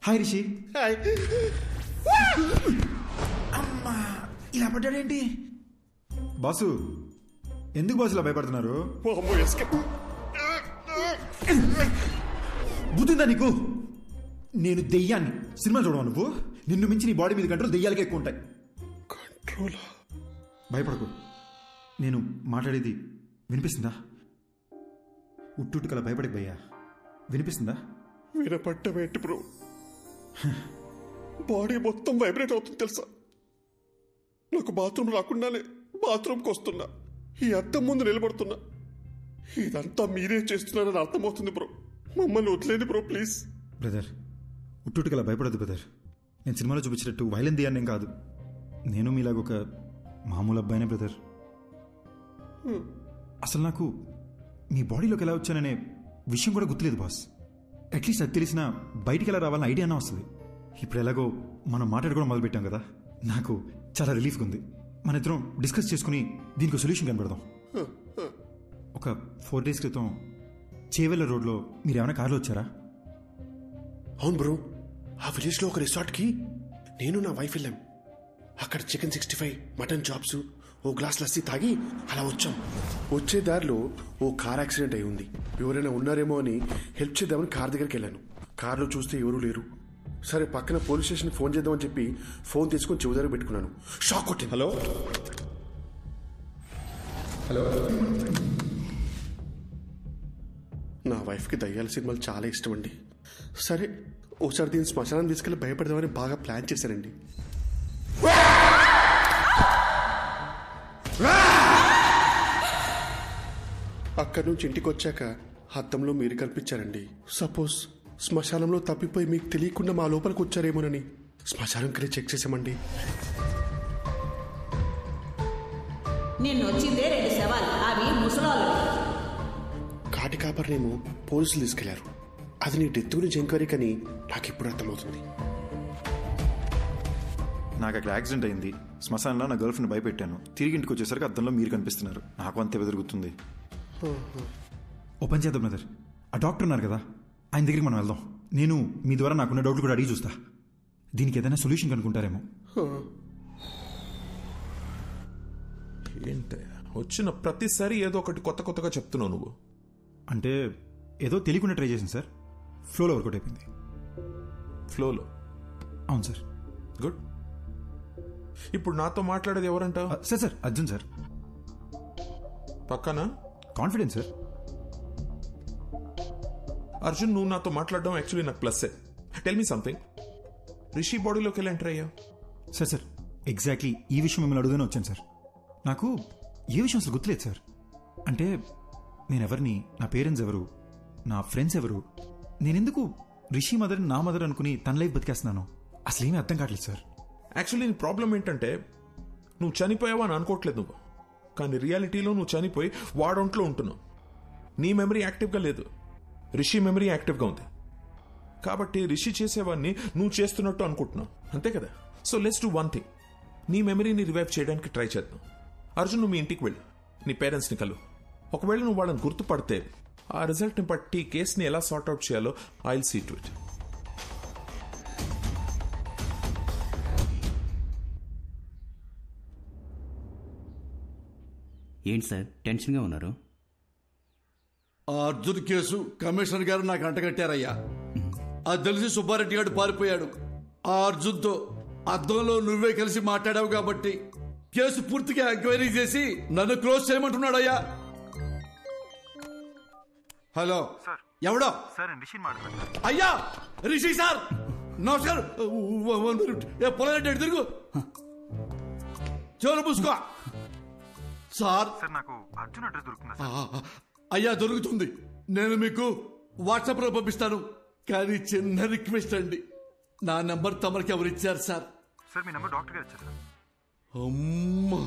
Hi Rishi. Hi. అమ్మా, ఇలా పడ్డాడేంటి? Boss, ఎందుకు బాసు ఇలా భయపడుతున్నారు? బుద్ధిందా నీకు? నేను దెయ్యాన్ని. సినిమా చూడవా నువ్వు? నిన్ను మించి నీ బాడీ మీద కంట్రోల్ దెయ్యాలకే ఎక్కువ ఉంటాయి. కంట్రోల్? భయపడకు. నేను మాట్లాడేది వినిపిస్తుందా? ఉట్టుకల భయపడకు భయ్యా. వినిపిస్తుందా? వినపట్టమేంటి బ్రో, బాడీ మొత్తం వైబ్రేట్ అవుతుంది తెలుసా. నాకు బాత్రూమ్ రాకుండానే బాత్రూమ్కి వస్తున్నా, ఈ అద్దం ముందు నిలబడుతున్నా. ఇదంతా మీరే చేస్తున్నారని అర్థమవుతుంది బ్రో. మమ్మల్ని వదిలేండి బ్రో ప్లీజ్. బ్రదర్, ఉట్టుకల భయపడద్దు బ్రదర్. నేను సినిమాలో చూపించినట్టు వైలెంట్ దియాన్నేం కాదు. నేను మీలాగొక మామూలు అబ్బాయినే బ్రదర్. అసలు నాకు మీ బాడీలోకి ఎలా వచ్చాననే విషయం కూడా గుర్తులేదు బాస్. అట్లీస్ట్ అది తెలిసినా బయటికి ఎలా రావాలని ఐడియా అన్నా వస్తుంది. ఇప్పుడు ఎలాగో మనం మాట్లాడుకోవడం మొదలుపెట్టాం కదా, నాకు చాలా రిలీఫ్గా ఉంది. మన ఇద్దరం డిస్కస్ చేసుకుని దీనికి సొల్యూషన్ కనబడదాం. ఒక 4 days క్రితం చేవెళ్ళ రోడ్లో మీరు ఏమైనా కార్లో వచ్చారా? అవును బ్రో, ఆ విలేజ్లో ఒక రిసార్ట్కి నేను నా వైఫ్ వెళ్ళాం. అక్కడ చికెన్ 65, మటన్ చాప్స్, ఓ గ్లాస్ లస్సీ తాగి అలా వచ్చాం. వచ్చే దారిలో ఓ కార్ యాక్సిడెంట్ అయి ఉంది. ఎవరైనా ఉన్నారేమో అని హెల్ప్ చేద్దామని కార్ దగ్గరికి వెళ్ళాను. కార్లో చూస్తే ఎవరూ లేరు. సరే పక్కన పోలీస్ స్టేషన్కి ఫోన్ చేద్దామని చెప్పి ఫోన్ తీసుకొని చెవి దగ్గర పెట్టుకున్నాను. షాక్ కొట్టింది. Hello hello. నా వైఫ్కి దయ్యాల సినిమాలు చాలా ఇష్టం అండి. సరే ఒకసారి దీన్ని శ్మశానం తీసుకెళ్ళి భయపడదామని బాగా ప్లాన్ చేశానండి. అక్కడి నుంచి ఇంటికి వచ్చాక అద్దంలో మీరు కనిపించారండి. సపోజ్ శ్మశానంలో తప్పిపోయి మీకు తెలియకుండా మా లోపలికి వచ్చారేమోనని శ్మశానంకి చెక్ చేసామండి. నిన్నొచ్చిందే 2 శవాలు, అవి ముసలాలు. కాటి కాపర్నేమో పోలీసులు తీసుకెళ్లారు. అది నీ డెత్ గురించి ఎంక్వైరీ కానీ నాకు ఇప్పుడు అర్థమవుతుంది. నాకు అక్కడ యాక్సిడెంట్ అయింది. శ్మశానంలో నా గర్ల్ ఫ్రెండ్ భయపెట్టాను. తిరిగి ఇంటికి వచ్చేసరికి అద్దంలో మీరు కనిపిస్తున్నారు. నాకు అంతే బెదురుగుతుంది. ఓ పని చేద్దాం బ్రదర్, ఆ డాక్టర్ ఉన్నారు కదా, ఆయన దగ్గరికి మనం వెళ్దాం. నేను మీ ద్వారా నాకున్న డౌట్లు కూడా అడిగి చూస్తా. దీనికి ఏదైనా సొల్యూషన్ కనుక్కుంటారేమో. ఏంటి వచ్చిన ప్రతిసారి ఏదో ఒకటి కొత్త కొత్తగా చెప్తున్నావు నువ్వు? అంటే ఏదో తెలియకుండా ట్రై చేసింది సార్. ఫ్లోలో వర్కౌట్ అయిపోయింది. ఫ్లోలో? అవును సార్. గుడ్. ఇప్పుడు నాతో మాట్లాడేది ఎవరంట? Sir sir Arjun sir. పక్కన కాన్ఫిడెన్స్ సార్. అర్జున్, నువ్వు నాతో మాట్లాడడం యాక్చువల్లీ నాకు ప్లస్సే. Tell me something. రిషి బాడీలోకి వెళ్ళి ఎంటర్ అయ్యా? సార్ సార్ ఎగ్జాక్ట్లీ ఈ విషయం మిమ్మల్ని అడుగునే వచ్చాను సార్. నాకు ఏ విషయం అసలు గుర్తులేదు సార్. అంటే నేనెవరిని, నా పేరెంట్స్ ఎవరు, నా ఫ్రెండ్స్ ఎవరు, నేనెందుకు రిషి మదర్ నా మదర్ అనుకుని తన లైఫ్ బతికేస్తున్నాను, అసలు ఏమీ అర్థం కావట్లేదు సార్. యాక్చువల్లీ నీ ప్రాబ్లం ఏంటంటే నువ్వు చనిపోయావా అని అనుకోవట్లేదు నువ్వు, కానీ రియాలిటీలో నువ్వు చనిపోయి వాడొంట్లో ఉంటున్నావు. నీ మెమరీ యాక్టివ్గా లేదు, రిషి మెమరీ యాక్టివ్గా ఉంది. కాబట్టి రిషి చేసేవాడిని నువ్వు చేస్తున్నట్టు అనుకుంటున్నావు, అంతే కదా? So let's do one thing. నీ మెమరీని రివైవ్ చేయడానికి ట్రై చేద్దాం. అర్జున్, నువ్వు మీ ఇంటికి వెళ్ళు, నీ పేరెంట్స్ని కలు. ఒకవేళ నువ్వు వాళ్ళని గుర్తుపడితే ఆ రిజల్ట్ని బట్టి కేసుని ఎలా సార్ట్అవుట్ చేయాలో I will see to it. ఏంటి సార్ టెన్షన్గా ఉన్నారు? ఆ అర్జున్ కేసు కమిషనర్ గారు నాకు అంటగట్టారయ్యా. అది తెలిసి సుబ్బారెడ్డి గారు పారిపోయాడు. ఆ అర్జున్తో అద్దంలో నువ్వే కలిసి మాట్లాడావు కాబట్టి కేసు పూర్తిగా ఎంక్వైరీ చేసి నన్ను క్లోజ్ చేయమంటున్నాడయ్యా. హలో ఎవడో? అయ్యా రిషి సార్ నమస్కారం. పొలారెడ్డి తిరుగు, చెవులు పూసుకో సార్. నాకు అర్జున్ అడ్రస్ దొరుకుతుందా? అయ్యా దొరుకుతుంది, నేను మీకు వాట్సాప్ లో పంపిస్తాను. కానీ చిన్న రిక్వెస్ట్ అండి, నా నంబర్ తమరికి ఎవరు ఇచ్చారు సార్? సార్ మీ నంబర్ డాక్టర్ గారు ఇచ్చారు. అమ్మా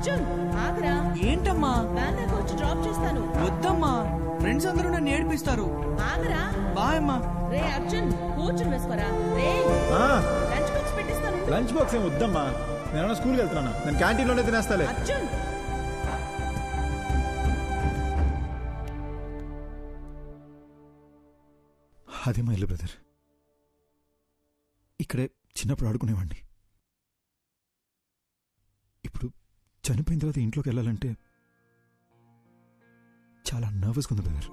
అర్జున్ ఆగరా. ఏంటమ్మా? వ్యాన్ దగ్గర వచ్చి డ్రాప్ చేస్తాను. వద్దమ్మా, ఫ్రెండ్స్ అందరూ నన్ను ఏడిపిస్తారు. ఆగరా. బాయ్ అమ్మా. రే అర్జున్ కూర్చుని వేసుకోరా. రే లంచ్ బాక్స్ పెట్టిస్తాను. లంచ్ బాక్స్ ఏం వద్దమ్మా, నేను స్కూల్కి వెళ్తున్నాను, నేను క్యాంటీన్లోనే తినేస్తాలే. అర్జున్ అదే మా ఇల్లు బ్రదర్. ఇక్కడే చిన్నప్పుడు ఆడుకునేవాడిని. ఇప్పుడు చనిపోయిన తర్వాత ఇంట్లోకి వెళ్ళాలంటే చాలా నర్వస్గా ఉంది బ్రదర్.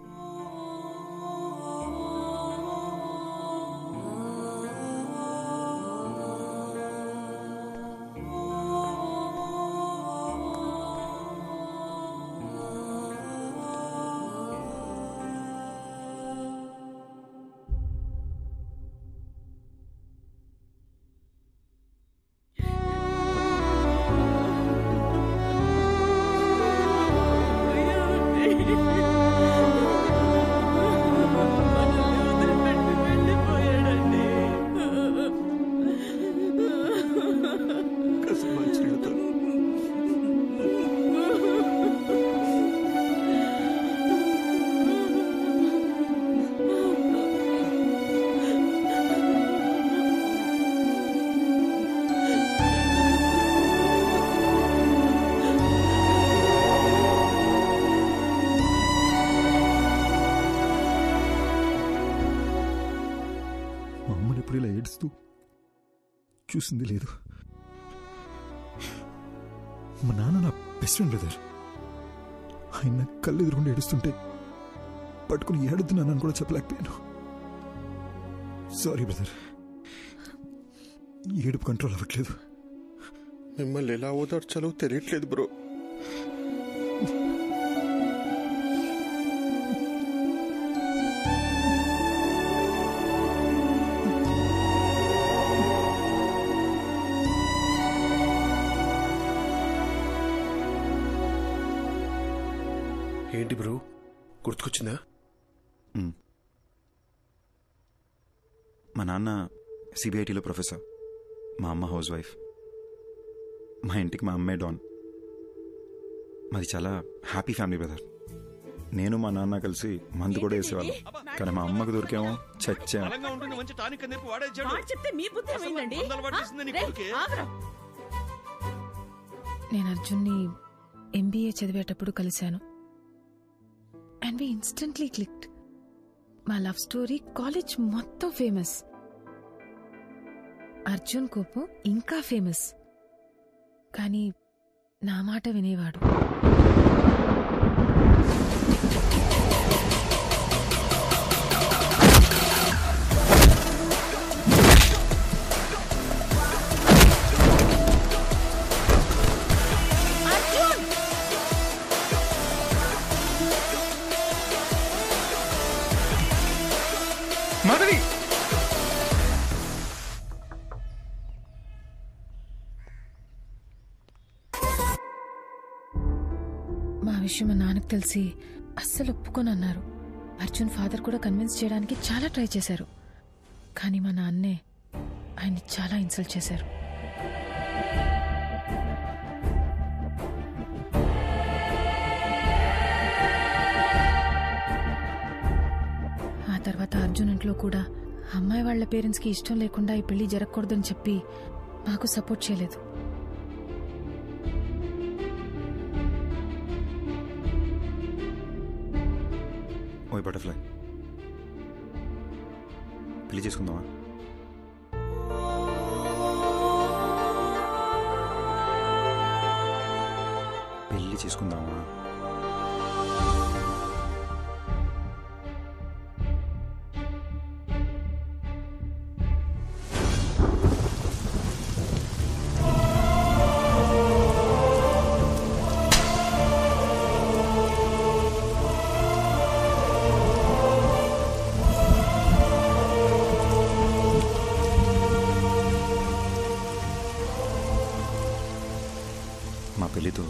మా అమ్మని ఎప్పుడు ఇలా ఏడుస్తూ చూసింది లేదు. మా నాన్న నా బెస్ట్ ఫ్రెండ్ బ్రదర్. ఆయన కళ్ళు ఎదురుకుండా ఏడుస్తుంటే పట్టుకుని ఏడుతున్నానని కూడా చెప్పలేకపోయాను. సారీ బ్రదర్, ఏడుపు కంట్రోల్ అవ్వట్లేదు. మిమ్మల్ని ఎలా ఓదార్చాలో తెలియట్లేదు బ్రో. ఏంటి బ్రో, గుర్తుకొచ్చిందా? మా నాన్న సిబిఐటీలో ప్రొఫెసర్, మా అమ్మ హౌస్ వైఫ్. మా ఇంటికి మా అమ్మే డాన్. మాది చాలా హ్యాపీ ఫ్యామిలీ బ్రదర్. నేను మా నాన్న కలిసి మందు కూడా వేసేవాళ్ళం, కానీ మా అమ్మకు దొరికేమో చచ్చా. చెప్తే మీ బుద్ధి ఏమైందండి? రే, ఆగరా. నేను అర్జున్ని ఎంబీఏ చదివేటప్పుడు కలిశాను. And we instantly clicked. మా లవ్ స్టోరీ కాలేజ్ మొత్తం ఫేమస్. అర్జున్ కోపం ఇంకా ఫేమస్. కానీ నా మాట వినేవాడు. మాధవి, మా విషయం మా నాన్నకు తెలిసి అస్సలు ఒప్పుకొని అన్నారు. అర్జున్ ఫాదర్ కూడా కన్విన్స్ చేయడానికి చాలా ట్రై చేశారు. కానీ మా నాన్నే ఆయన్ని చాలా ఇన్సల్ట్ చేశారు. ఆ తర్వాత అర్జున్ ఇంట్లో కూడా అమ్మాయి వాళ్ల పేరెంట్స్కి ఇష్టం లేకుండా ఈ పెళ్లి జరగకూడదని చెప్పి మాకు సపోర్ట్ చేయలేదు. ఓయ్ బటర్ఫ్లై, పెళ్లి చేసుకుందామా? పెళ్లి చేసుకుందామా? మా పెళ్ళితో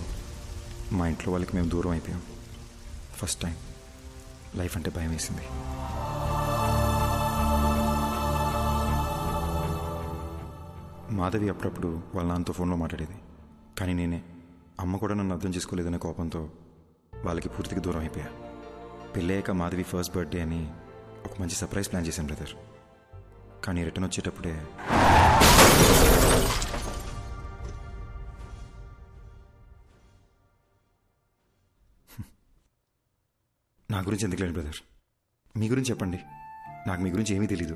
మా ఇంట్లో వాళ్ళకి మేము దూరం అయిపోయాం. ఫస్ట్ టైం లైఫ్ అంటే భయం వేసింది. మాధవి అప్పుడప్పుడు వాళ్ళ నాన్నతో ఫోన్లో మాట్లాడేది, కానీ నేనే అమ్మ కూడా నన్ను అర్థం చేసుకోలేదనే కోపంతో వాళ్ళకి పూర్తిగా దూరం అయిపోయా. పెళ్ళయ్యాక మాధవి ఫస్ట్ బర్త్డే అని ఒక మంచి సర్ప్రైజ్ ప్లాన్ చేశాను బ్రదర్. కానీ రిటర్న్ వచ్చేటప్పుడే నా గురించి ఎందుకు లేదు బ్రదర్, మీ గురించి చెప్పండి. నాకు మీ గురించి ఏమీ తెలీదు.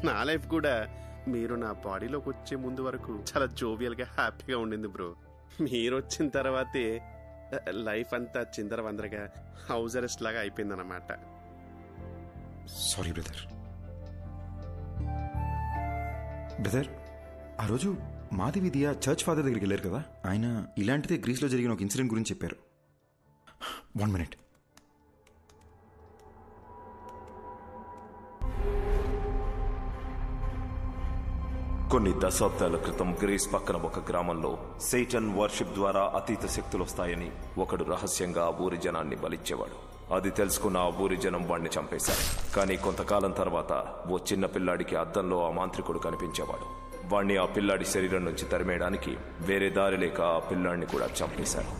నా లైఫ్ కూడా మీరు నా బాడీలోకి వచ్చే ముందు వరకు చాలా జోవియల్గా హ్యాపీగా ఉండింది బ్రో. మీరు వచ్చిన తర్వాతే లైఫ్ అంతా చిందరవందరగా హౌస్ అరెస్ట్ లాగా అయిపోయిందన్నమాట. Sorry brother. బ్రదర్, ఆ రోజు మాధవి దియా చర్చ్ ఫాదర్ దగ్గరికి వెళ్ళారు కదా, ఆయన ఇలాంటిదే గ్రీస్లో జరిగిన ఒక ఇన్సిడెంట్ గురించి చెప్పారు. 1 minute. కొన్ని దశాబ్దాల క్రితం గ్రీస్ పక్కన ఒక గ్రామంలో సేటన్ వర్షిప్ ద్వారా అతీత శక్తులు వస్తాయని ఒకడు రహస్యంగా ఆ ఊరి జనాన్ని బలిచ్చేవాడు. అది తెలుసుకున్న ఆ ఊరి జనం వాణ్ణి చంపేశారు. కానీ కొంతకాలం తర్వాత ఓ చిన్న పిల్లాడికి అద్దంలో ఆ మాంత్రికుడు కనిపించేవాడు. వాణ్ణి ఆ పిల్లాడి శరీరం నుంచి తరిమేయడానికి వేరే దారి లేక ఆ పిల్లాడిని కూడా చంపేశారు.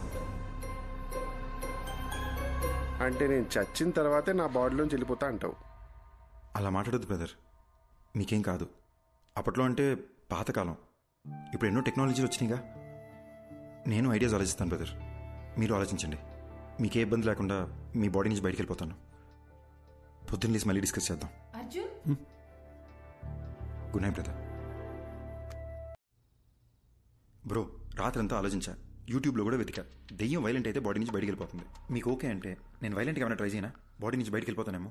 అంటే నేను చచ్చిన తర్వాతే నా బాడీలోంచి వెళ్ళిపోతా అంటావు? అలా మాట్లాడొద్దు బ్రదర్, మీకేం కాదు. అప్పట్లో అంటే పాతకాలం, ఇప్పుడు ఎన్నో టెక్నాలజీలు వచ్చినాయిగా. నేను ఐడియాస్ ఆలోచిస్తాను బ్రదర్, మీరు ఆలోచించండి. మీకే ఇబ్బంది లేకుండా మీ బాడీ నుంచి బయటికి వెళ్ళిపోతాను. పొద్దున్న లేసి మళ్ళీ డిస్కస్ చేద్దాం. Good night brother. బ్రో, రాత్రంతా ఆలోచించా, యూట్యూబ్లో కూడా వెతికా. దెయ్యం వైలెంట్ అయితే బాడీ నుంచి బయటికి వెళ్ళిపోతుంది. మీకు ఓకే అంటే నేను వైలెంట్గా ఏమైనా ట్రై చేయనా? బాడీ నుంచి బయటికి వెళ్ళిపోతానేమో.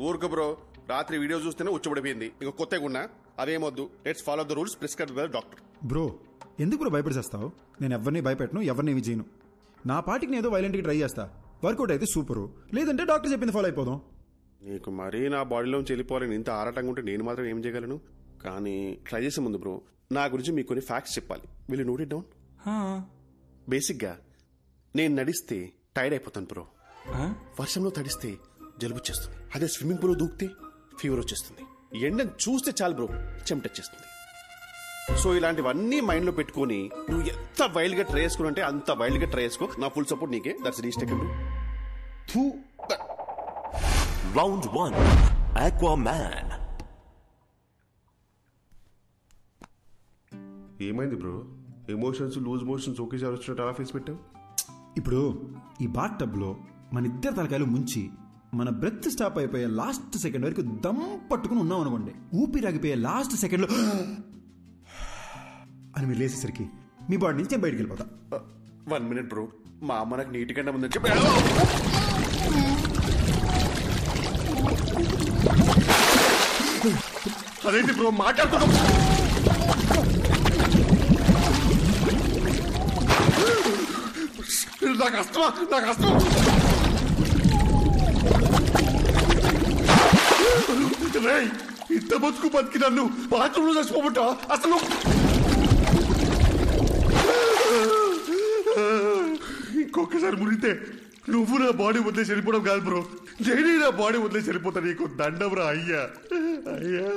ఊరుకు బ్రో, రాత్రి వీడియో చూస్తేనే ఉచ్చబడిపోయింది. ఇక కొత్తగా ఉన్నా అదేమొద్దు. Let's follow the rules prescribed by doctor. Bro, ఎందుకు బ్రో భయపడిచేస్తావు? నేను ఎవరిని భయపెట్టను, ఎవరిని ఏమి చేయను. నా పార్టీకి నేను ఏదో వైలెంట్గా ట్రై చేస్తా. వర్కౌట్ అయితే సూపరు, లేదంటే డాక్టర్ చెప్పింది ఫాలో అయిపోదాం. నీకు మరీ నా బాడీలోంచి వెళ్ళిపోవాలని ఇంత ఆరాటంగా ఉంటే నేను మాత్రం ఏం చేయగలను? కానీ ట్రై చేసే ముందు బ్రో, నా గురించి మీకు కొన్ని ఫ్యాక్ట్స్ చెప్పాలి. Will you note it down? బేసిక్గా నేను నడిస్తే టైర్డ్ అయిపోతాను బ్రో. వర్షంలో తడిస్తే జలుబు వచ్చేస్తుంది. అదే స్విమ్మింగ్ పూల్ దూకితే ఫీవర్ వచ్చేస్తుంది. ఎండను చూస్తే చాలు బ్రో చెమటొచ్చేస్తుంది. సో ఇలాంటివన్నీ మైండ్ లో పెట్టుకుని నువ్వు ఎంత వైల్డ్ గా ట్రై చేసుకుని అంటే అంత వైల్డ్ గా ట్రై చేసుకో. నా ఫుల్ సపోర్ట్ నీకే. దట్స్ రీస్టేకెన్. Round 1 Aquaman. ఏమైంది బ్రో? ఎమోషన్స్ లూజ్ మోషన్స్ ఒకేసారి వచ్చినట్టు అలా ఫేస్ పెట్టావు. ఇప్పుడు ఈ బాత్ టబ్లో మన ఇద్దరు తలకాయలు ముంచి మన బ్రెత్ స్టాప్ అయిపోయే లాస్ట్ సెకండ్ వరకు దమ్ పట్టుకుని ఉన్నాం అనుకోండి. ఊపిరాగిపోయే లాస్ట్ సెకండ్లో అని మీరు లేసేసరికి మీ బాడీ నుంచి బయటికి వెళ్ళిపోతా. 1 minute బ్రో, మా అమ్మ నాకు నీటి కంటే ముందని చెప్పి అదేంటి బ్రో మాట్లాడుతున్నా? నాకు అస్తమా, నాకు అస్తమా. ఇంత బతుకు బతికి నన్ను బాత్రూంలో చచ్చిపోబట్టా అసలు? ఇంకొకసారి మురిగితే నువ్వు నా బాడీ వదిలేసి వెళ్ళిపోవడం కాదు బ్రో, నేను నా బాడీ వదిలేసి వెళ్ళిపోతా. నీకు దండం రా అయ్యా, అయ్యా.